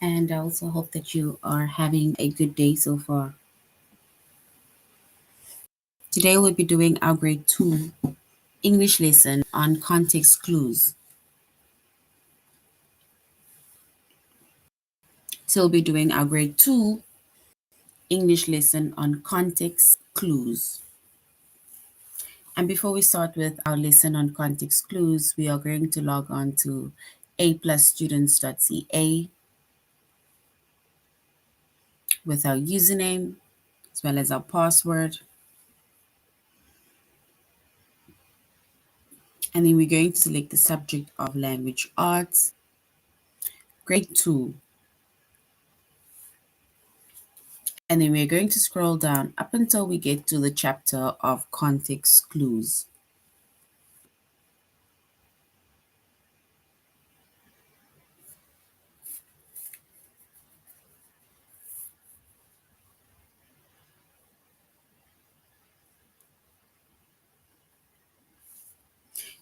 And I also hope that you are having a good day so far. Today we'll be doing our grade 2 English lesson on context clues. So we'll be doing our grade 2 English lesson on context clues. And before we start with our lesson on context clues, we are going to log on to aplusstudents.ca with our username as well as our password. And then we're going to select the subject of language arts, grade 2. And then we're going to scroll down up until we get to the chapter of context clues.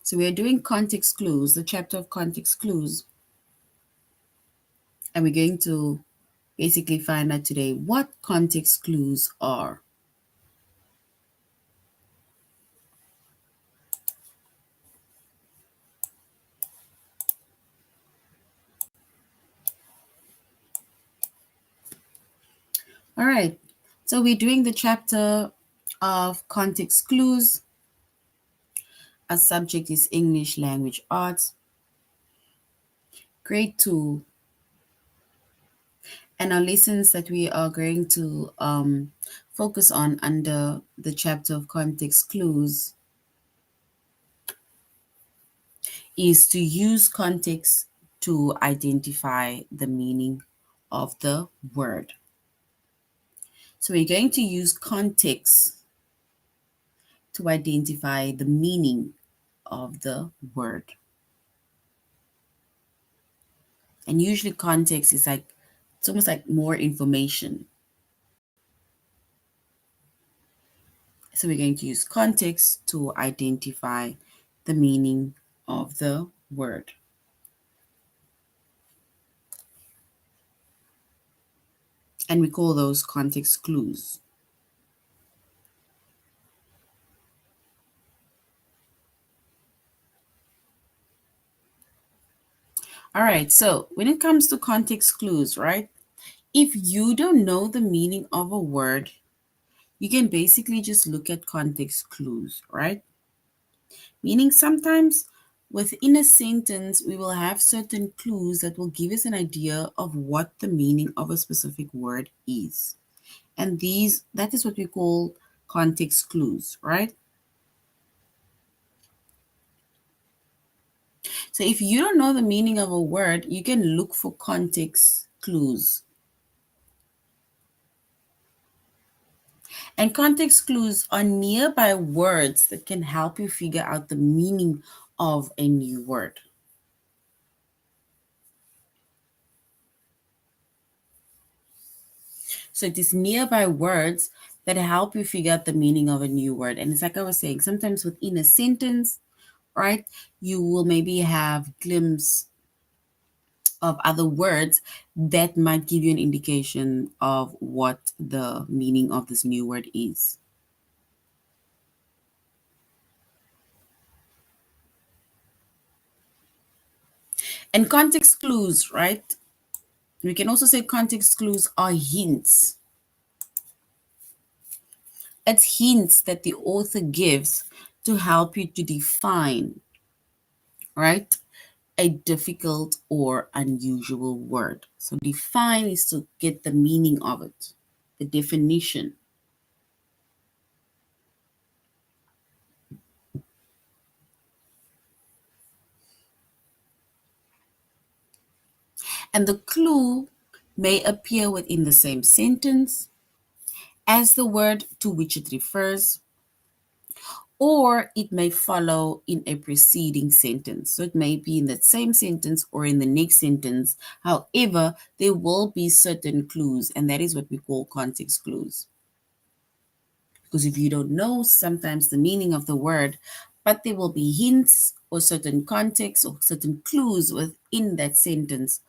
So we're doing context clues, the chapter of context clues. And we're going to basically find out today what context clues are. All right, so we're doing the chapter of context clues. Our subject is English language arts, grade 2. And our lessons that we are going to focus on under the chapter of context clues is to use context to identify the meaning of the word. So we're going to use context to identify the meaning of the word. And usually context is like, it's almost like more information. So we're going to use context to identify the meaning of the word. And we call those context clues. All right, so when it comes to context clues, right? If you don't know the meaning of a word, you can basically just look at context clues, right? Meaning sometimes within a sentence, we will have certain clues that will give us an idea of what the meaning of a specific word is. And that is what we call context clues, right? So if you don't know the meaning of a word, you can look for context clues. And context clues are nearby words that can help you figure out the meaning of a new word. So it is nearby words that help you figure out the meaning of a new word. And it's like I was saying, sometimes within a sentence, right, you will maybe have glimpse of other words that might give you an indication of what the meaning of this new word is. And context clues, right? We can also say context clues are hints. It's hints that the author gives to help you to define, right, a difficult or unusual word. So define is to get the meaning of it, the definition. And the clue may appear within the same sentence as the word to which it refers, or it may follow in a preceding sentence. So it may be in that same sentence or in the next sentence. However, there will be certain clues, and that is what we call context clues. Because if you don't know sometimes the meaning of the word, but there will be hints or certain context or certain clues within that sentence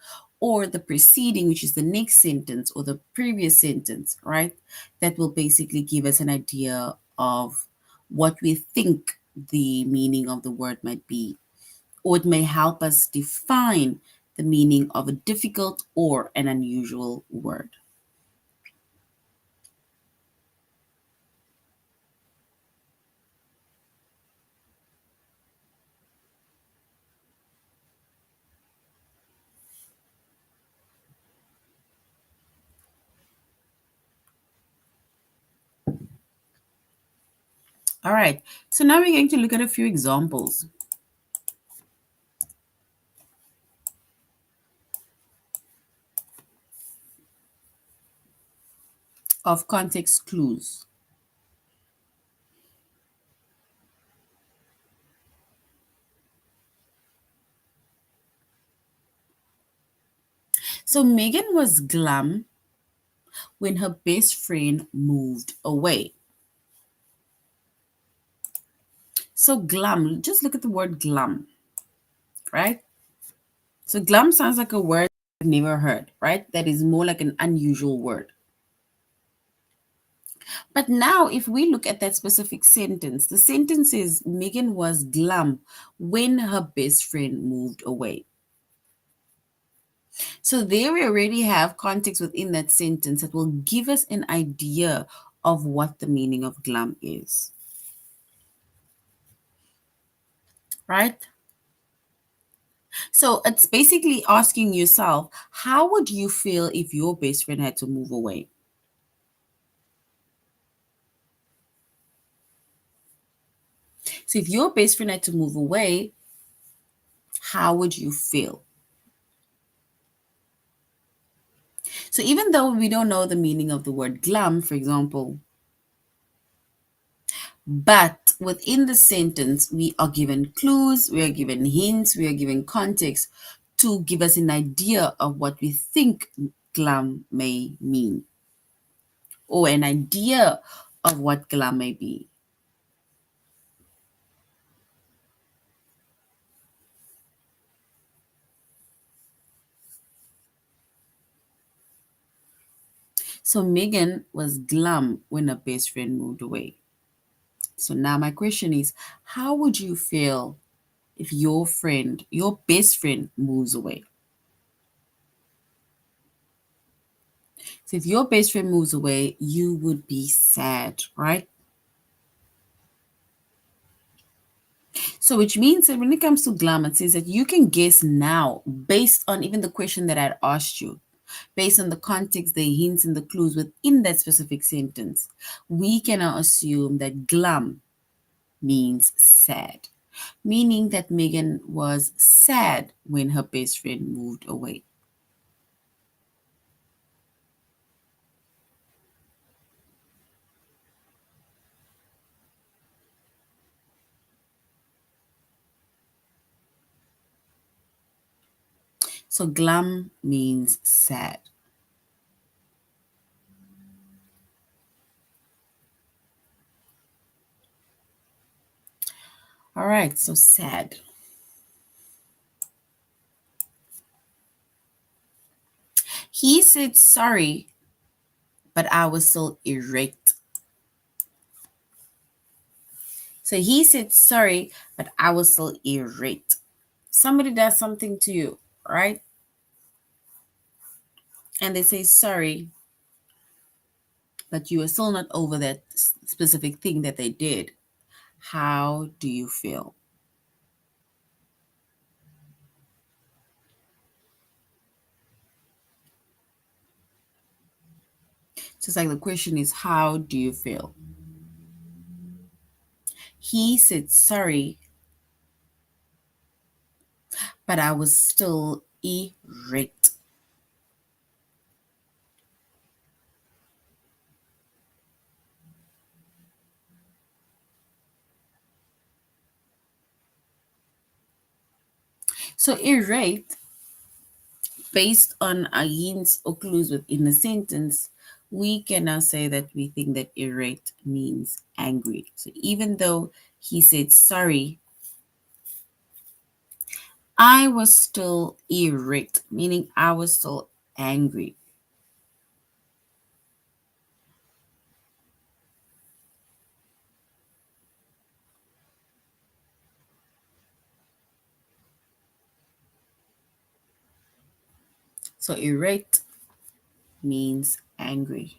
or the preceding, which is the next sentence or the previous sentence, right? That will basically give us an idea of what we think the meaning of the word might be, or it may help us define the meaning of a difficult or an unusual word. All right, so now we're going to look at a few examples of context clues. So Megan was glum when her best friend moved away. So glum, just look at the word glum, right? So glum sounds like a word I've never heard, right? That is more like an unusual word. But now, if we look at that specific sentence, the sentence is Megan was glum when her best friend moved away. So there we already have context within that sentence that will give us an idea of what the meaning of glum is. Right? So it's basically asking yourself, how would you feel if your best friend had to move away? So if your best friend had to move away, how would you feel? So even though we don't know the meaning of the word glum, for example, but within the sentence, we are given clues, we are given hints, we are given context to give us an idea of what we think glum may mean, or an idea of what glum may be. So Megan was glum when her best friend moved away. So now my question is, how would you feel if your friend, your best friend, moves away? So if your best friend moves away, you would be sad, right? So which means that when it comes to glum, it says that you can guess now based on even the question that I'd asked you, based on the context, the hints, and the clues within that specific sentence. We can now assume that glum means sad, meaning that Megan was sad when her best friend moved away. So glum means sad. All right, so sad. He said sorry, but I was still irate. So he said sorry, but I was still irate. Somebody does something to you, right? And they say sorry, but you are still not over that specific thing that they did. How do you feel? Just like the question is, how do you feel? He said sorry, but I was still irate. So irate, based on our hints or clues within the sentence, we can now say that we think that irate means angry. So even though he said sorry, I was still irate, meaning I was still angry. So irate means angry.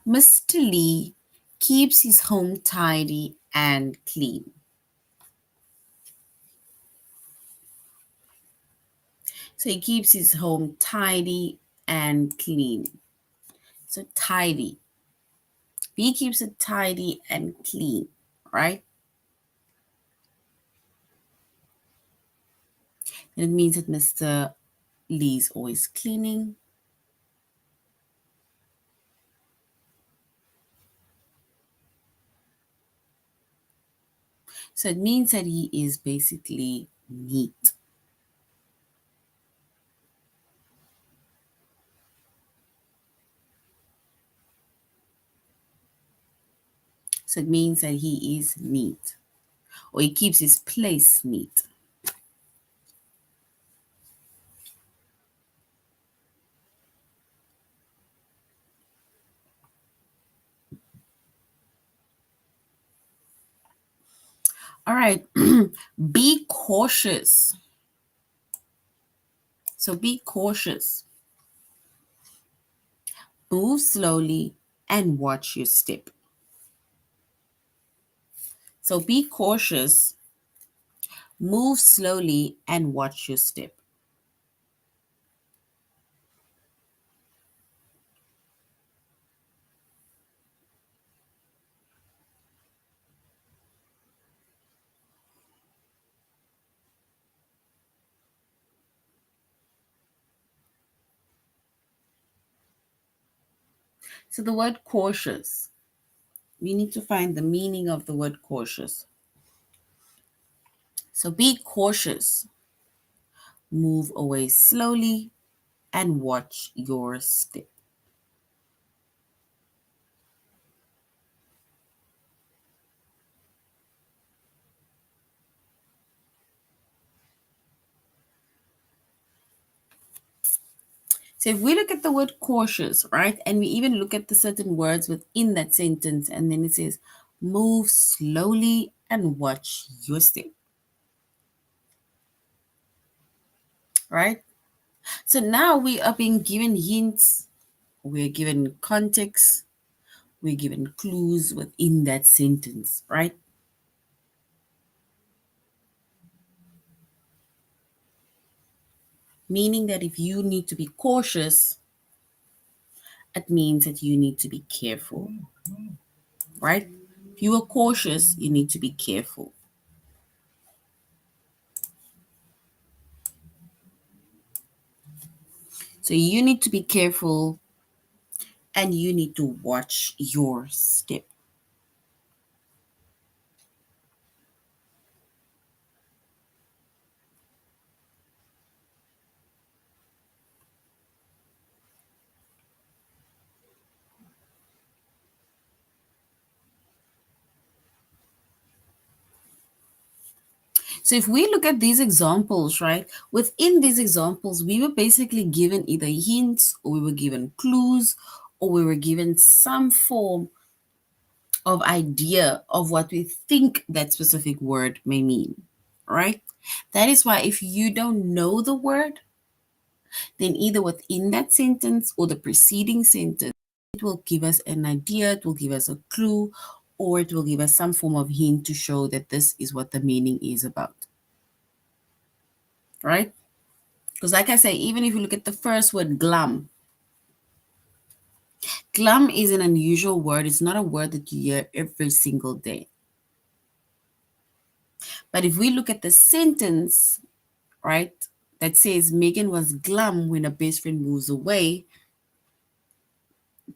Mr. Lee keeps his home tidy and clean. So he keeps his home tidy and clean. So tidy. He keeps it tidy and clean, right? And it means that Mr. Lee's always cleaning. So it means that he is basically neat. So it means that he is neat or he keeps his place neat. All right. Be cautious. So be cautious. Move slowly and watch your step. So be cautious, move slowly, and watch your step. So the word cautious, we need to find the meaning of the word cautious. So be cautious, move away slowly, and watch your step. So if we look at the word cautious, right, and we even look at the certain words within that sentence, and then it says, move slowly and watch your step, right? So now we are being given hints, we're given context, we're given clues within that sentence, right? Meaning that if you need to be cautious, it means that you need to be careful, right? If you are cautious, you need to be careful. So you need to be careful and you need to watch your step. So if we look at these examples, right, within these examples, we were basically given either hints or we were given clues or we were given some form of idea of what we think that specific word may mean, right? That is why if you don't know the word, then either within that sentence or the preceding sentence, it will give us an idea, it will give us a clue, or it will give us some form of hint to show that this is what the meaning is about, right? Because, like I say, even if you look at the first word, glum, glum is an unusual word. It's not a word that you hear every single day. But if we look at the sentence, right, that says Megan was glum when her best friend moves away,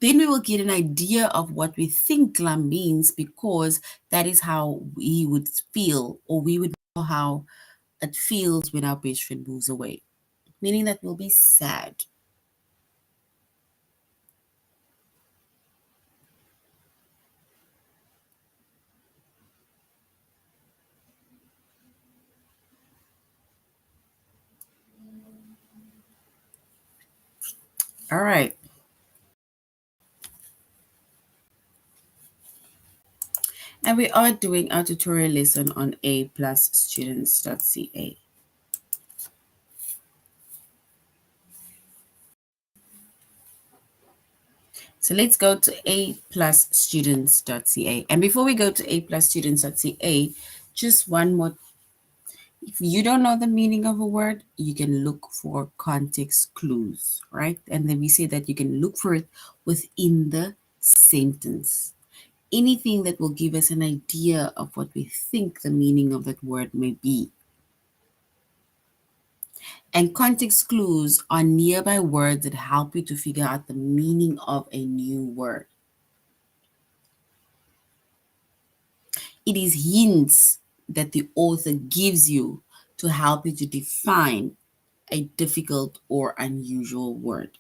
then we will get an idea of what we think glum means because that is how we would feel, or we would know how it feels when our best friend moves away, meaning that we'll be sad. All right. And we are doing our tutorial lesson on A plus students.ca. So let's go to A plus students.ca. And before we go to A plus students.ca, just one more. If you don't know the meaning of a word, you can look for context clues, right? And then we say that you can look for it within the sentence. Anything that will give us an idea of what we think the meaning of that word may be. And context clues are nearby words that help you to figure out the meaning of a new word. It is hints that the author gives you to help you to define a difficult or unusual word.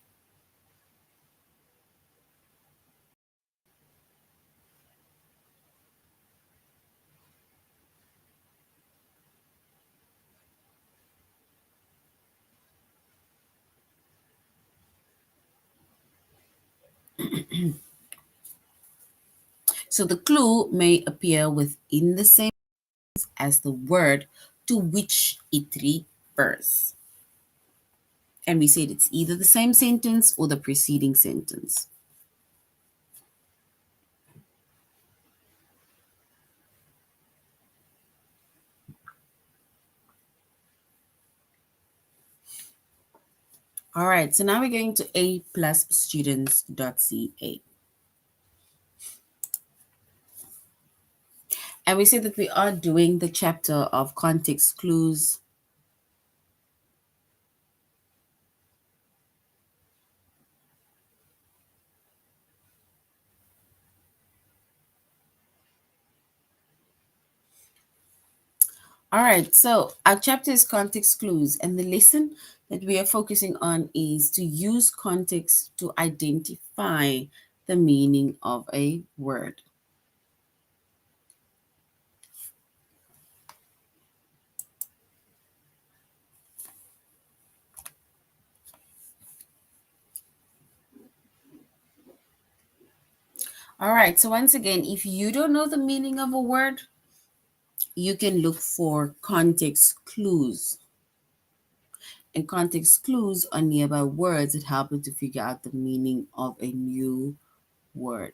So the clue may appear within the same as the word to which it refers. And we said it's either the same sentence or the preceding sentence. All right, so now we're going to A plus students.ca. And we say that we are doing the chapter of context clues. All right, so our chapter is context clues, and the lesson that we are focusing on is to use context to identify the meaning of a word. All right, so once again, if you don't know the meaning of a word, you can look for context clues. And context clues are nearby words that help you to figure out the meaning of a new word.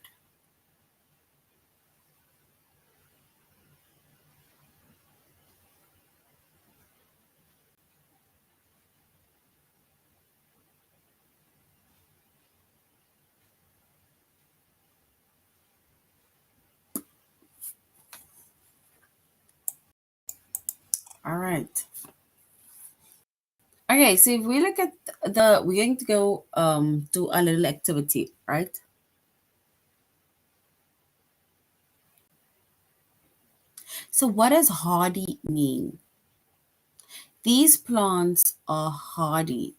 All right. Okay, so if we look at we're going to go do a little activity, right? So what does hardy mean? These plants are hardy.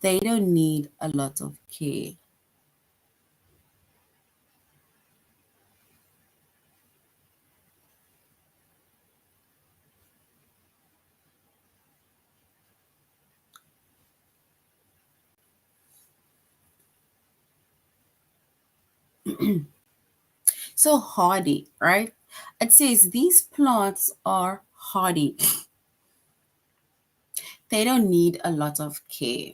They don't need a lot of care. So hardy, right? It says these plants are hardy. They don't need a lot of care.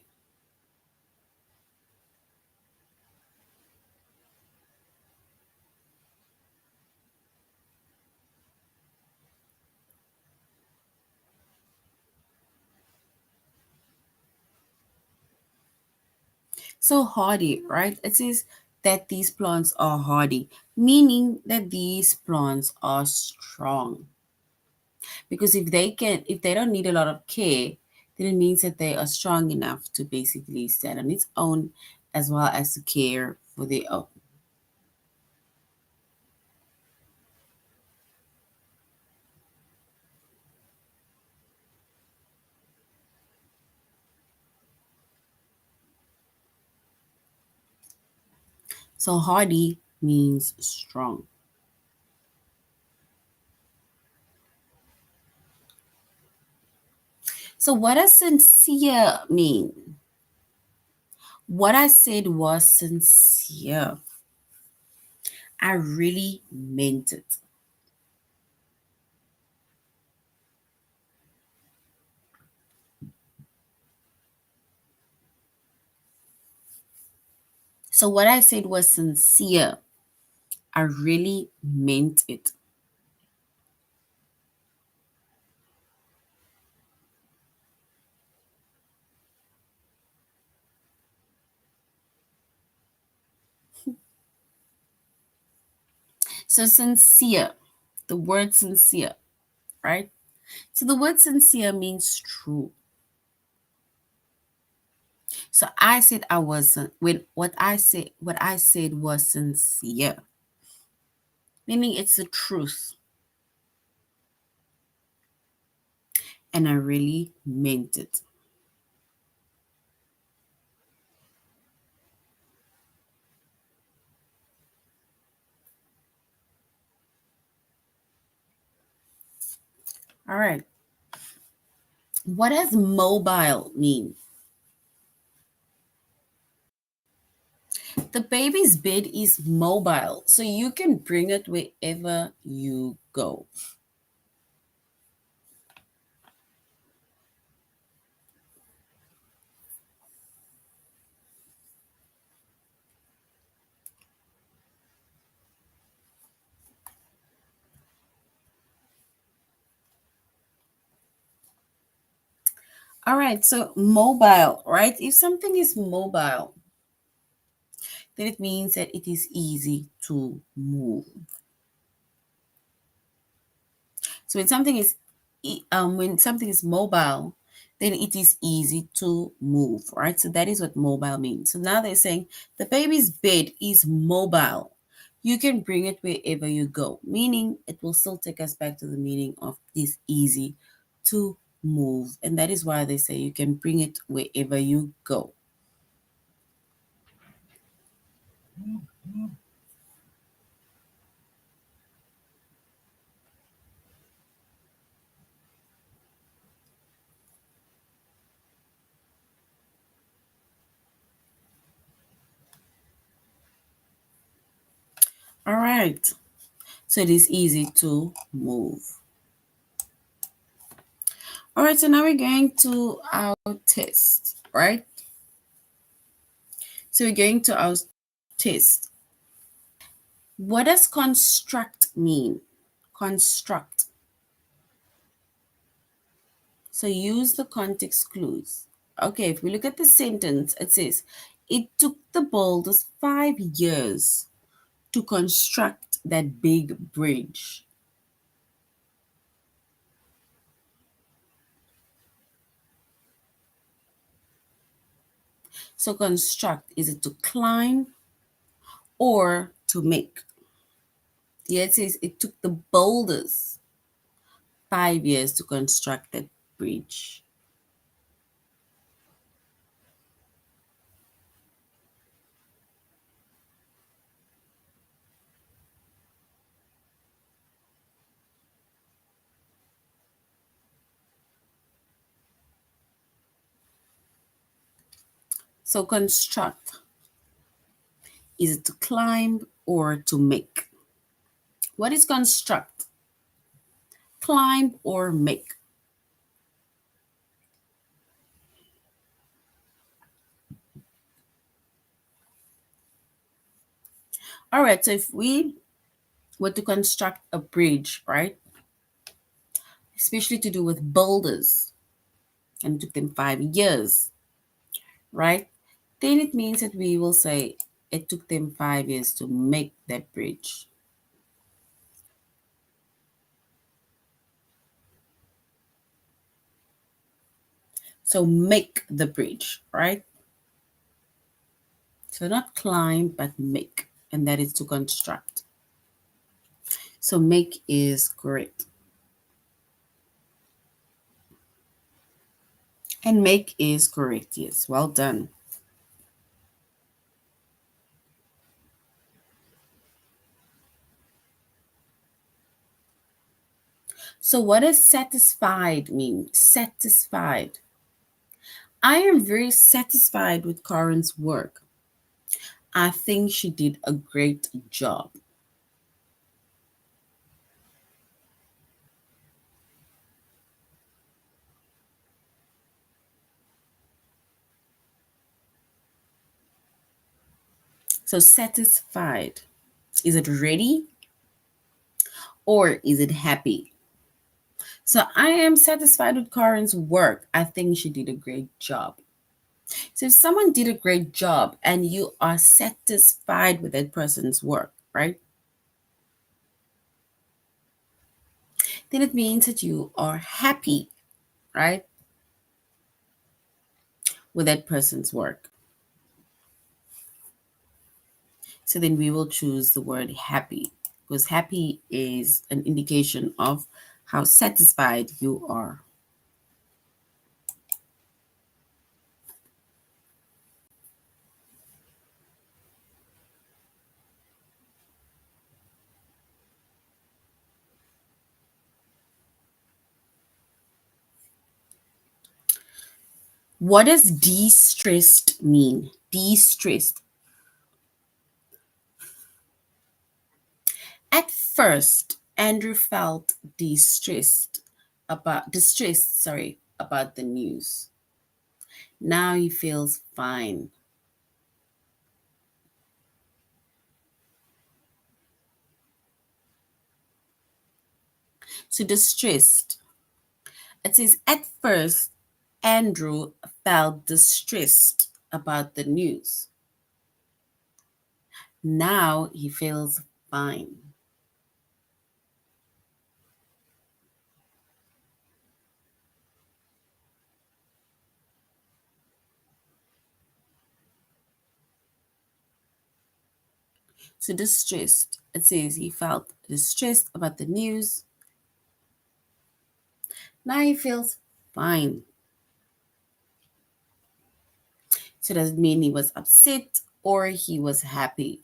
So hardy, right? It says that these plants are hardy, meaning that these plants are strong. Because if they don't need a lot of care, then it means that they are strong enough to basically stand on its own as well as to care for their own. So hardy means strong. So what does sincere mean? What I said was sincere. I really meant it. So what I said was sincere. I really meant it. So sincere, the word sincere, right? So the word sincere means true. So I said I wasn't when what I said was sincere, meaning it's the truth, and I really meant it. All right. What does mobile mean? The baby's bed is mobile, so you can bring it wherever you go. All right, so mobile, right? If something is mobile, then it means that it is easy to move. So when something is mobile, then it is easy to move, right? So that is what mobile means. So now they're saying the baby's bed is mobile. You can bring it wherever you go, meaning it will still take us back to the meaning of this easy to move. And that is why they say you can bring it wherever you go. All right. So it is easy to move. All right. So now we're going to our test, right? So we're going to our test. What does construct mean? Construct. So use the context clues. Okay, if we look at the sentence, it says, it took the builders 5 years to construct that big bridge. So construct, is it to climb or to make? Yeah, it says it took the builders 5 years to construct that bridge. So construct, is it to climb or to make? What is construct? Climb or make? All right, so if we were to construct a bridge, right, especially to do with boulders, and it took them 5 years, right, then it means that we will say it took them 5 years to make that bridge. So make the bridge, right? So not climb, but make, and that is to construct. So make is correct. And make is correct, yes. Well done. So what does satisfied mean? Satisfied. I am very satisfied with Karen's work. I think she did a great job. So, satisfied. Is it ready or is it happy? So, I am satisfied with Karen's work. I think she did a great job. So, if someone did a great job and you are satisfied with that person's work, right? Then it means that you are happy, right? With that person's work. So then we will choose the word happy because happy is an indication of how satisfied you are. What does de-stressed mean? De-stressed. At first, Andrew felt distressed, about the news. Now he feels fine. So distressed. It says at first Andrew felt distressed about the news. Now he feels fine. So distressed. It says he felt distressed about the news. Now he feels fine. So does it mean he was upset or he was happy?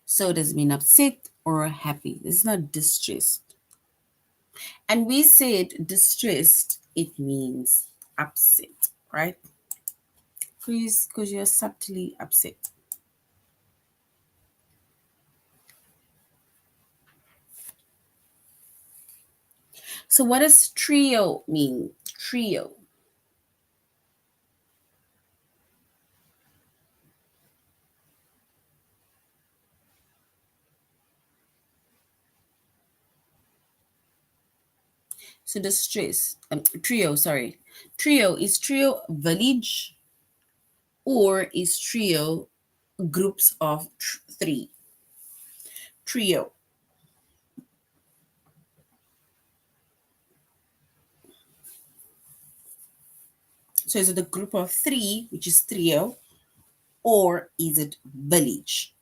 So does it mean upset or happy? This is not distressed. And we said distressed, it means upset, right? Please, because you're subtly upset. So what does trio mean? Trio. So distress, trio, sorry. Trio, is trio village or is trio groups of three? Trio. So is it a group of three, which is trio, or is it village?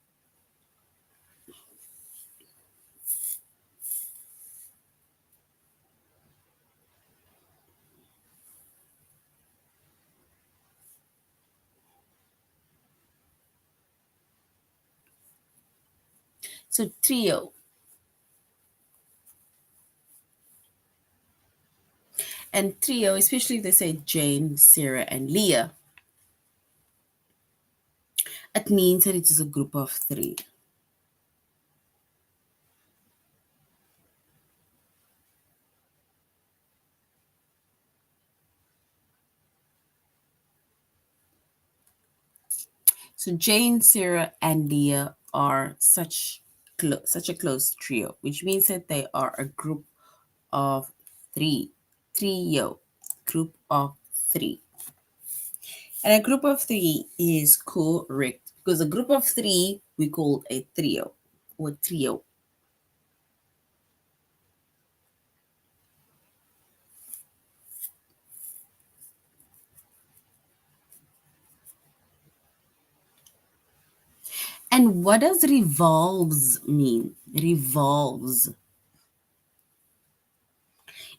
So trio. And trio, especially if they say Jane, Sarah, and Leah, it means that it is a group of three. So Jane, Sarah, and Leah are such a close trio, which means that they are a group of three. Trio, group of three. And a group of three is correct because a group of three we call a trio or trio. And what does revolves mean? Revolves.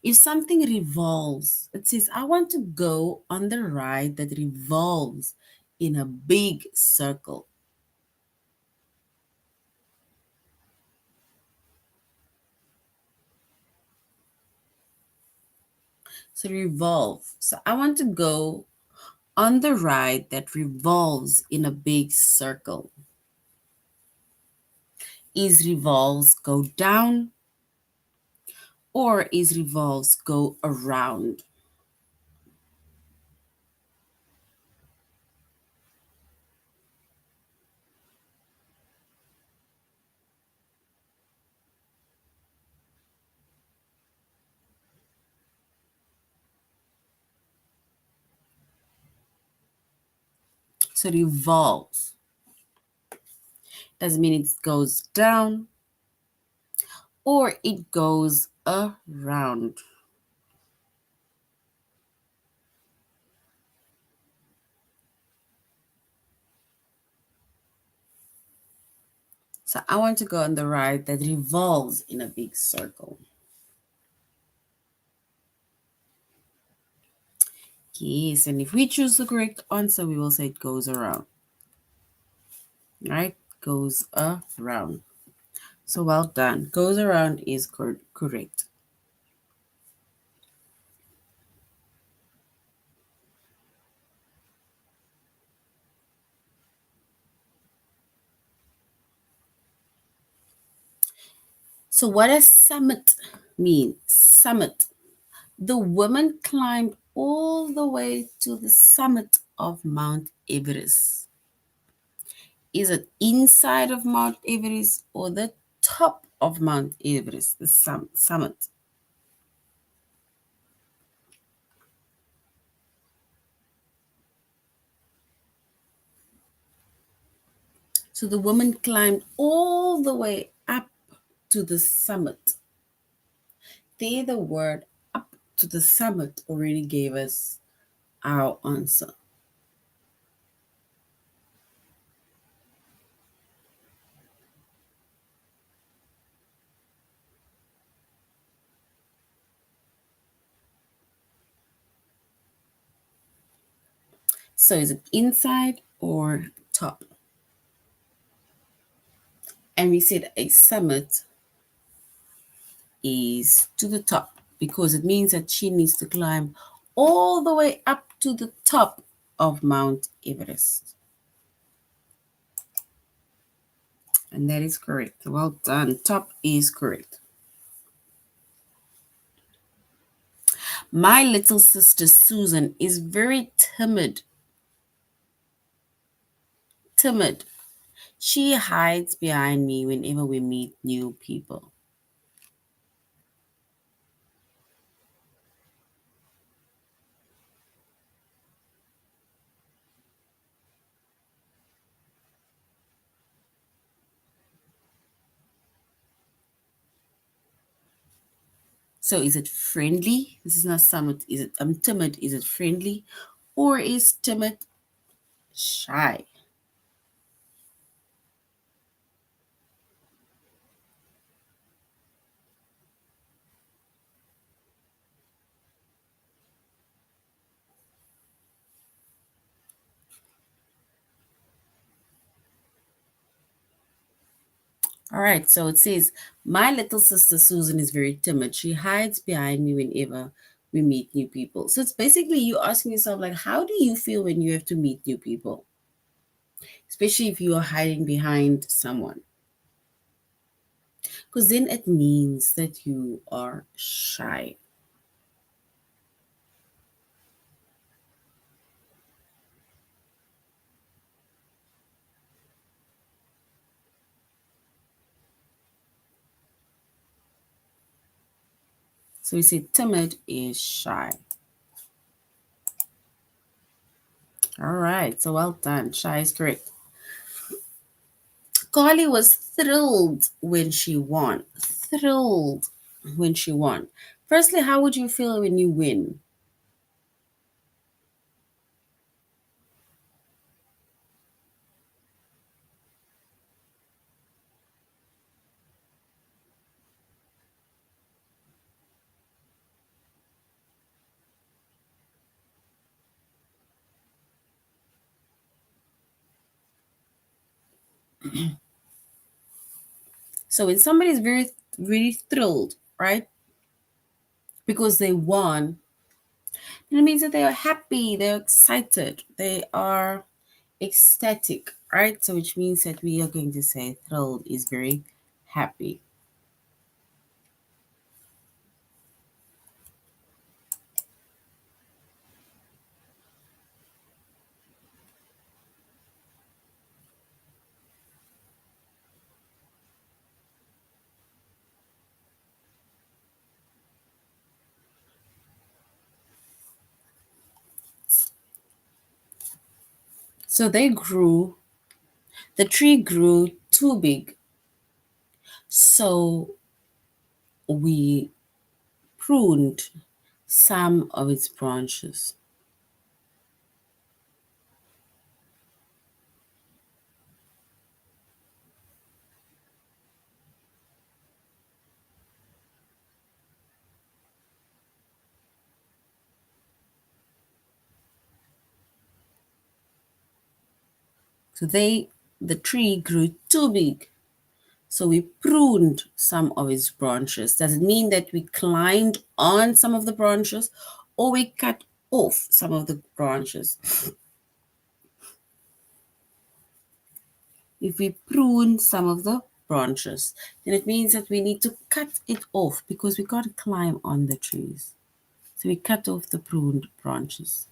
If something revolves, it says, I want to go on the ride that revolves in a big circle. So revolve. So I want to go on the ride that revolves in a big circle. Is revolves go down or is revolves go around? So revolves doesn't mean it goes down or it goes around. So I want to go on the ride that revolves in a big circle. Yes, and if we choose the correct answer, we will say it goes around. Right? Goes around. So well done. Goes around is correct. So what does summit mean? Summit. The woman climbed all the way to the summit of Mount Everest. Is it inside of Mount Everest or the top of Mount Everest, the summit? So the woman climbed all the way up to the summit. There, the word up to the summit already gave us our answer. So is it inside or top? And we said a summit is to the top because it means that she needs to climb all the way up to the top of Mount Everest. And that is correct. Well done. Top is correct. My little sister Susan is very timid. Timid. She hides behind me whenever we meet new people. So is it friendly? This is not summit. Is it timid? Is it friendly? Or is timid shy? All right, so it says, my little sister Susan is very timid. She hides behind me whenever we meet new people. So it's basically you asking yourself, like, how do you feel when you have to meet new people? Especially if you are hiding behind someone. Because then it means that you are shy. So we say timid is shy. All right, so well done. Shy is correct. Carly was thrilled when she won. Thrilled when she won. Firstly, how would you feel when you win? So when somebody is very, really thrilled, right, because they won, it means that they are happy, they're excited, they are ecstatic, right? So which means that we are going to say thrilled is very happy. So the tree grew too big. So we pruned some of its branches. So the tree grew too big. So we pruned some of its branches. Does it mean that we climbed on some of the branches or we cut off some of the branches? If we prune some of the branches, then it means that we need to cut it off because we can't climb on the trees. So we cut off the pruned branches.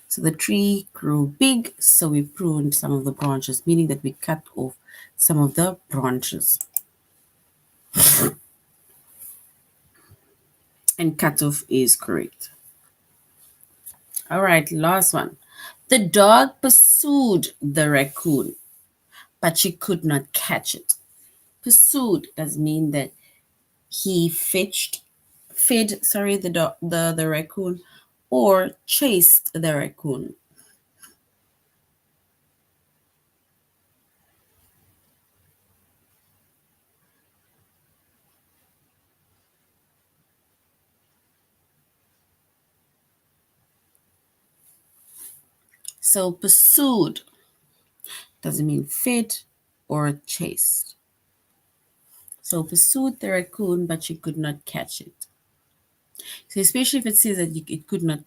So the tree grew big, so we pruned some of the branches, meaning that we cut off some of the branches. And cut off is correct. All right, last one. The dog pursued the raccoon, but she could not catch it. Pursued does mean that he fed the raccoon or chased the raccoon. So pursued doesn't mean fed or chased. So pursued the raccoon, but she could not catch it. So especially if it says that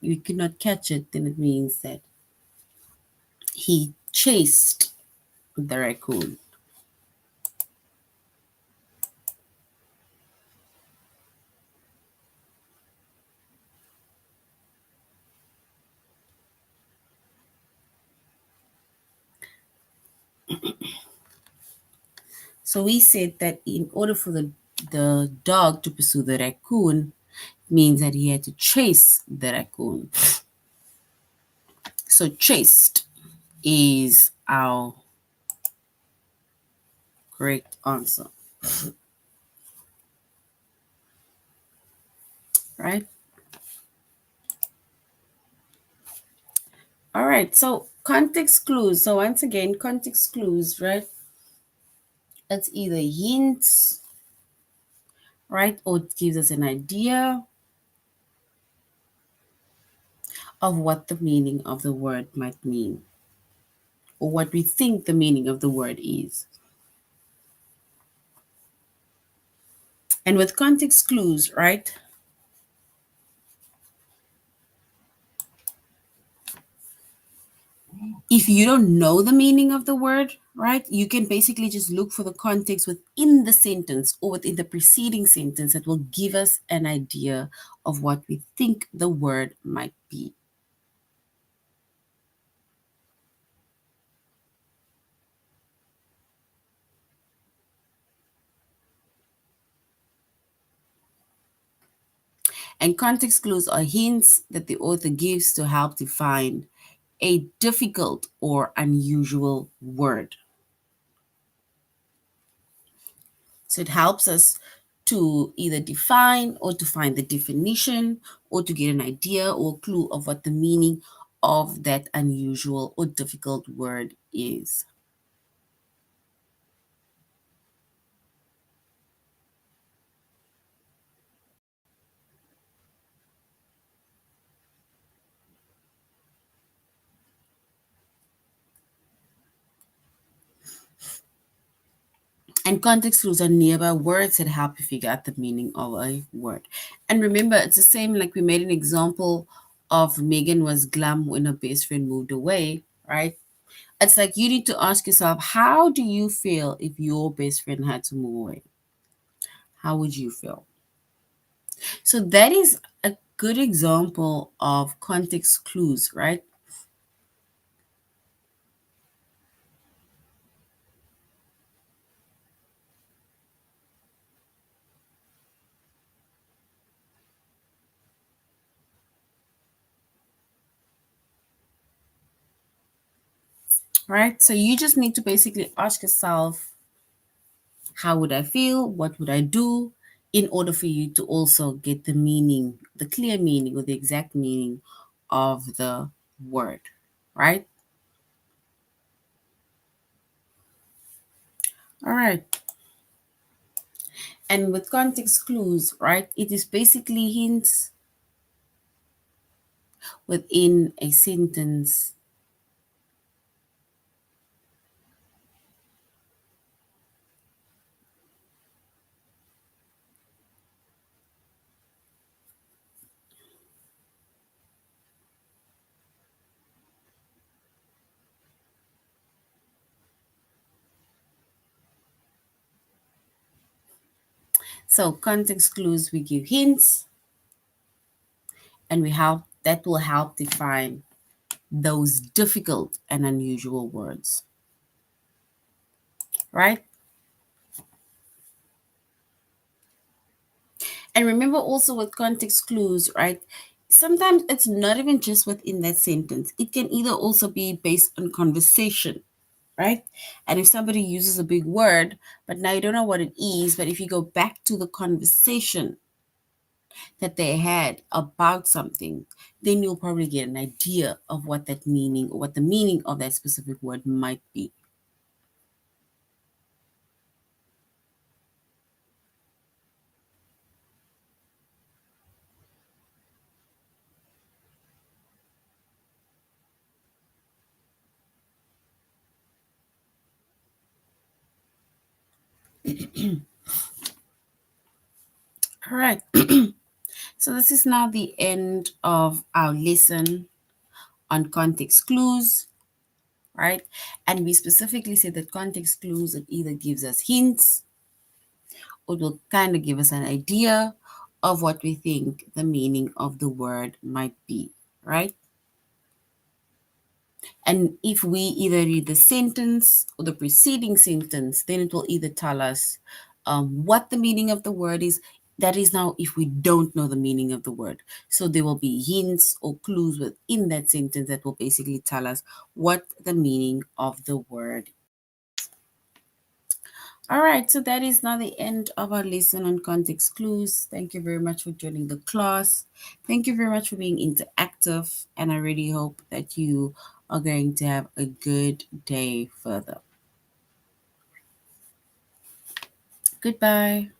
you could not catch it, then it means that he chased the raccoon. So we said that in order for the dog to pursue the raccoon means that he had to chase the raccoon. So chased is our correct answer. Right? All right. So context clues. So once again, context clues, right? It's either hints, right? Or it gives us an idea of what the meaning of the word might mean, or what we think the meaning of the word is. And with context clues, right? If you don't know the meaning of the word, right, you can basically just look for the context within the sentence or within the preceding sentence that will give us an idea of what we think the word might be. And context clues are hints that the author gives to help define a difficult or unusual word. So it helps us to either define or to find the definition or to get an idea or clue of what the meaning of that unusual or difficult word is. And context clues are nearby words that help you figure out the meaning of a word. And remember, it's the same like we made an example of Megan was glum when her best friend moved away, right? It's like you need to ask yourself, how do you feel if your best friend had to move away? How would you feel? So that is a good example of context clues, right? Right? So you just need to basically ask yourself, how would I feel? What would I do in order for you to also get the meaning, the clear meaning or the exact meaning of the word, right? All right. And with context clues, right, it is basically hints within a sentence. So context clues, we give hints and we help that will help define those difficult and unusual words, right? And remember also with context clues, right? Sometimes it's not even just within that sentence. It can either also be based on conversation, right? And if somebody uses a big word, but now you don't know what it is, but if you go back to the conversation that they had about something, then you'll probably get an idea of what that meaning or what the meaning of that specific word might be. All right. So this is now the end of our lesson on context clues, right? And we specifically said that context clues, it either gives us hints or it will kind of give us an idea of what we think the meaning of the word might be, right? And if we either read the sentence or the preceding sentence, then it will either tell us what the meaning of the word is. That is now if we don't know the meaning of the word. So there will be hints or clues within that sentence that will basically tell us what the meaning of the word. All right, so that is now the end of our lesson on context clues. Thank you very much for joining the class. Thank you very much for being interactive, and I really hope that you are going to have a good day further. Goodbye.